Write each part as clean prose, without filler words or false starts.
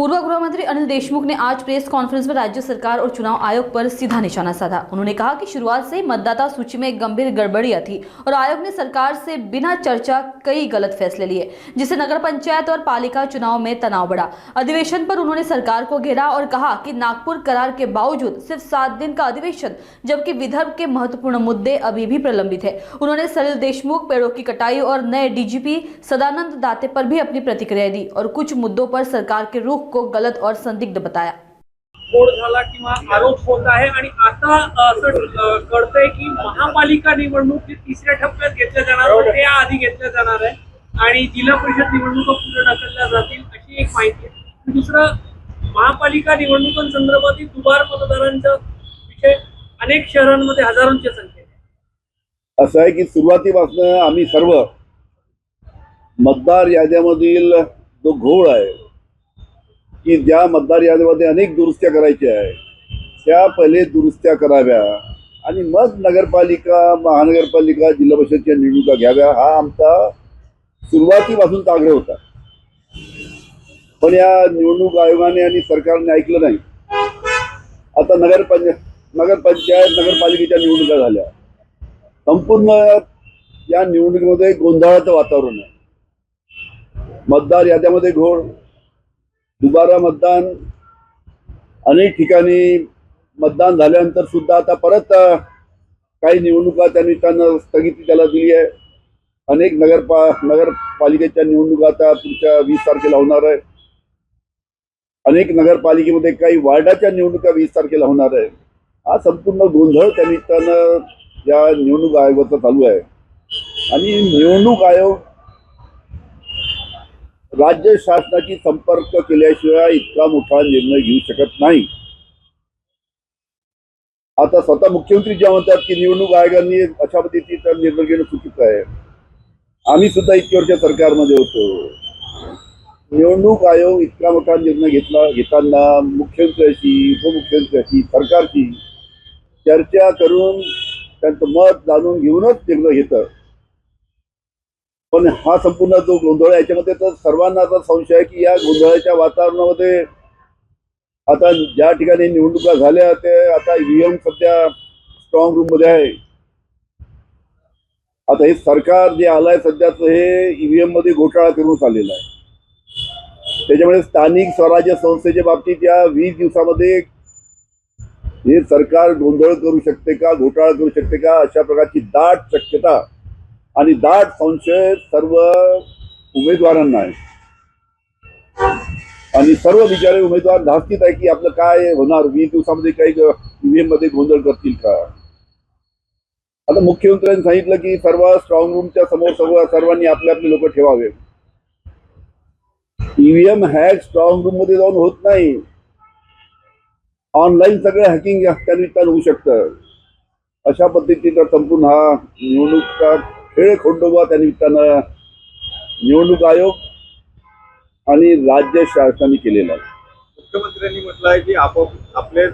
पूर्व गृह मंत्री अनिल देशमुख ने आज प्रेस कॉन्फ्रेंस में राज्य सरकार और चुनाव आयोग पर सीधा निशाना साधा। उन्होंने कहा कि शुरुआत से ही मतदाता सूची में गंभीर गड़बड़ियां थी और आयोग ने सरकार से बिना चर्चा कई गलत फैसले लिए, जिससे नगर पंचायत और पालिका चुनाव में तनाव बढ़ा। अधिवेशन पर उन्होंने सरकार को घेरा और कहा कि नागपुर करार के बावजूद सिर्फ 7 दिन का अधिवेशन, जबकि विदर्भ के महत्वपूर्ण मुद्दे अभी भी प्रलंबित है। उन्होंने अनिल देशमुख, पेड़ों की कटाई और नए डीजीपी सदानंद दाते पर भी अपनी प्रतिक्रिया दी और कुछ मुद्दों पर सरकार के रुख को गलत और संदिग्ध बताया। गोड झाला किंवा आरोप होत आहे आणि आता असं कळतंय की महापालिका निवडणूक ही तिसऱ्या टप्प्यात घेतल्या जाणार आहे, त्या आधी घेतल्या जाणार आहे आणि जिल्हा परिषद निवडणुका पुढे ढकलल्या जातील अशी एक माहिती आहे। दुसरं, महापालिका निवडणुकांसंदर्भातील दुबार मतदारांचा विषय अनेक शहरांमध्ये हजारोंच्या संख्येने असं आहे की सुरुवातीपासून आम्ही सर्व मतदार याद्यामधील जो घोळ आहे की ज्या मतदार यादीमध्ये अनेक दुरुस्त्या करायच्या आहे त्या पहिले दुरुस्त्या कराव्या आणि मग नगरपालिका, महानगरपालिका, जिल्हा परिषदच्या निवडणुका घ्याव्या, हा आमचा सुरुवातीपासून आग्रह होता। पण या निवडणूक आयोगाने आणि सरकारने ऐकलं नाही। आता नगरपंचायत, नगरपालिकेच्या निवडणुका झाल्या। संपूर्ण या निवडणुकीमध्ये गोंधळाचं वातावरण आहे। मतदार याद्यामध्ये घोळ, दुबारा मतदान, अनेक ठिकाणी मतदान झाल्यानंतर सुद्धा आता परत काही निवडणुका त्यांनी स्थगिती त्याला दिली आहे। अनेक नगरपालिकेच्या निवडणुका आता पुढच्या 20 तारखेला होणार आहे। अनेक नगरपालिकेमध्ये काही वार्डाच्या निवडणुका 20 तारखेला होणार आहे। हा संपूर्ण गोंधळ त्या निमित्तानं या निवडणूक आयोगाचा चालू आहे आणि निवडणूक आयोग राज्य शासनाशी संपर्क केल्याशिवाय इतका मोठा निर्णय घेऊ शकत नाही। आता स्वतः मुख्यमंत्री जेव्हा म्हणतात की निवडणूक आयोगाने अशा पद्धतीचा निर्णय घेणं चुकीचं आहे। आम्ही सुद्धा इतकी वर्ष सरकारमध्ये होतो। निवडणूक आयोग इतका मोठा निर्णय घेताना मुख्यमंत्र्यांशी, उपमुख्यमंत्र्यांशी, सरकारशी चर्चा करून त्यांचं मत जाणून घेऊनच निर्णय घेतं। पण हा संपूर्ण जो गोंधळ आहे याच्यामध्ये तर सर्वांना आता संशय आहे की या गोंधळाच्या वातावरणामध्ये आता ज्या ठिकाणी निवडणुका झाल्या ते आता ईव्हीएम सध्या स्ट्रॉंग रूम मध्ये आहे। आता हे सरकार जे आलंय सध्याच हे ईव्हीएम मध्ये घोटाळा करून आलेलं आहे। त्याच्यामुळे स्थानिक स्वराज्य संस्थेच्या बाबतीत या 20 दिवसामध्ये हे सरकार गोंधळ करू शकते का, घोटाळा करू शकते का, अशा प्रकारची दाट शक्यता आणि दाट संशय सर्व उमेदवारांना आहे आणि सर्व बिचारे उमेदवार धास्तीत आहे की आपलं काय होणार, 20 दिवसामध्ये काही ईव्हीएम मध्ये गोंधळ करतील का। आता मुख्यमंत्र्यांनी सांगितलं की सर्व स्ट्रॉंग रूमच्या समोर सर्वांनी आपले आपले लोक ठेवावे। ईव्हीएम हॅक स्ट्रॉंग रूम मध्ये जाऊन होत नाही, ऑनलाईन सगळं हॅकिंग त्या निमित्तानं होऊ शकतं। अशा पद्धतीचा संपूर्ण हा निवडणूकचा खेळ खंडोबा त्या निमित्तानं निवडणूक आयोग आणि राज्य शासनाने केलेला आहे। मुख्यमंत्र्यांनी म्हटलं आहे की आपले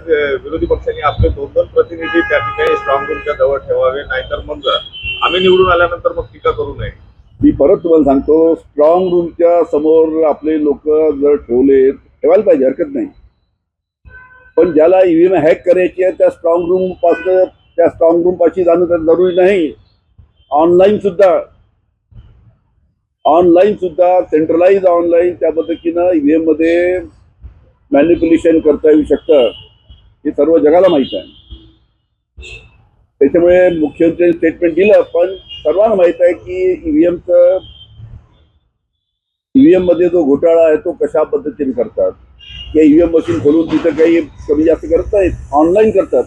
विरोधी पक्षांनी आपले 2-2 प्रतिनिधी त्या ठिकाणी स्ट्रॉंग रूमच्या जवळ ठेवावे, नाहीतर मग आम्ही निवडून आल्यानंतर मग टीका करू नये। मी परत तुम्हाला सांगतो, स्ट्रॉंग रूमच्या समोर आपले लोक जर ठेवायला पाहिजे, हरकत नाही। पण ज्याला ईव्हीएम हॅक करायची आहे त्या स्ट्रॉंग रूम पाशी जाणं तर जरुरी नाही। ऑनलाईन सुद्धा सेंट्रलाइज ऑनलाईन त्या पद्धतीनं ईव्हीएम मध्ये मॅनिप्युलेशन करता येऊ शकतं, हे सर्व जगाला माहित आहे। त्याच्यामुळे मुख्यमंत्र्यांनी स्टेटमेंट दिलं, पण सर्वांना माहित आहे की ईव्हीएम मध्ये जो घोटाळा आहे तो कशा पद्धतीने करतात। या ईव्हीएम मशीन खोलून तिथं काही कमी जास्त करत नाहीत, ऑनलाईन करतात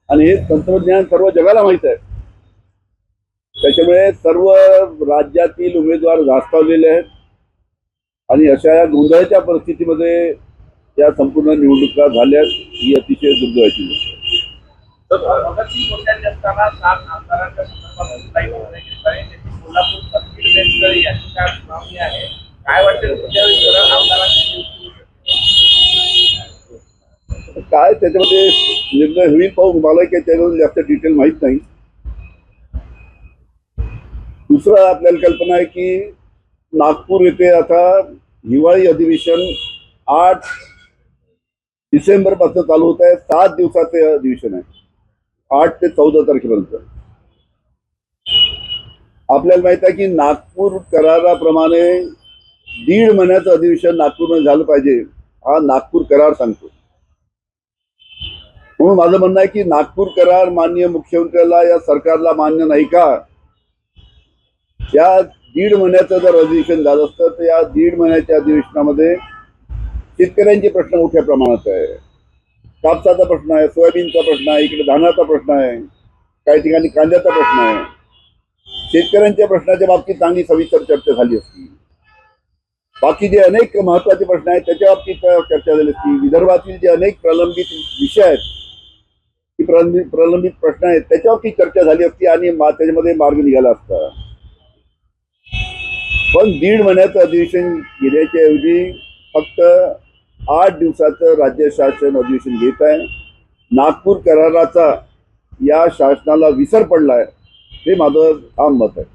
आणि हे तंत्रज्ञान सर्व जगाला माहित आहे। त्याच्यामुळे सर्व राज्यातील उमेदवार धास्तावलेले आहेत आणि अशा या गोंधळाच्या परिस्थितीमध्ये या संपूर्ण निवडणुका झाल्या, ही अतिशय दुर्दैवाची गोष्ट आहे। काय वाटतं काय त्याच्यामध्ये निर्णय होईल पाहू, मला काही त्याच्यावर जास्त डिटेल माहित नाही। दुसरं आपल्याला कल्पना आहे की नागपूर येथे आता हिवाळी अधिवेशन 8 डिसेंबर पासून चालू होत आहे. 7 दिवसाचे अधिवेशन आहे, 8 ते 14 तारखेपर्यंत. आपल्याला माहित आहे की नागपूर कराराप्रमाणे 1.5 महिन्याचं अधिवेशन नागपूरमध्ये झालं पाहिजे, हा नागपूर करार सांगतो. म्हणून माझं म्हणणं आहे की नागपूर करार माननीय मुख्यमंत्र्याला या सरकारला मान्य नाही का? या 1.5 महिन्याचं जर अधिवेशन झालं असतं तर या 1.5 महिन्याच्या अधिवेशनामध्ये शेतकऱ्यांचे प्रश्न मोठ्या प्रमाणात आहे. कापसाचा प्रश्न आहे, सोयाबीनचा प्रश्न आहे, इकडे धानाचा प्रश्न आहे, काही ठिकाणी कांद्याचा प्रश्न आहे. शेतकऱ्यांच्या प्रश्नाच्या बाबतीत चांगली सविस्तर चर्चा झाली असती. बाकी जे अनेक महत्वाचे प्रश्न आहेत त्याच्या बाबतीत चर्चा झाली असती. विदर्भातील जे अनेक प्रलंबित विषय आहेत, की प्रलंबित प्रश्न आहेत त्याच्या बाबतीत चर्चा झाली असती आणि त्याच्यामध्ये मार्ग निघाला असता. पण 1.5 महिन्याचं अधिवेशन घेण्याच्या ऐवजी फक्त 8 दिवसाचं राज्य शासन अधिवेशन घेत आहे. नागपूर कराराचा या शासनाला विसर पडलाय, हे माझं ठाम मत आहे.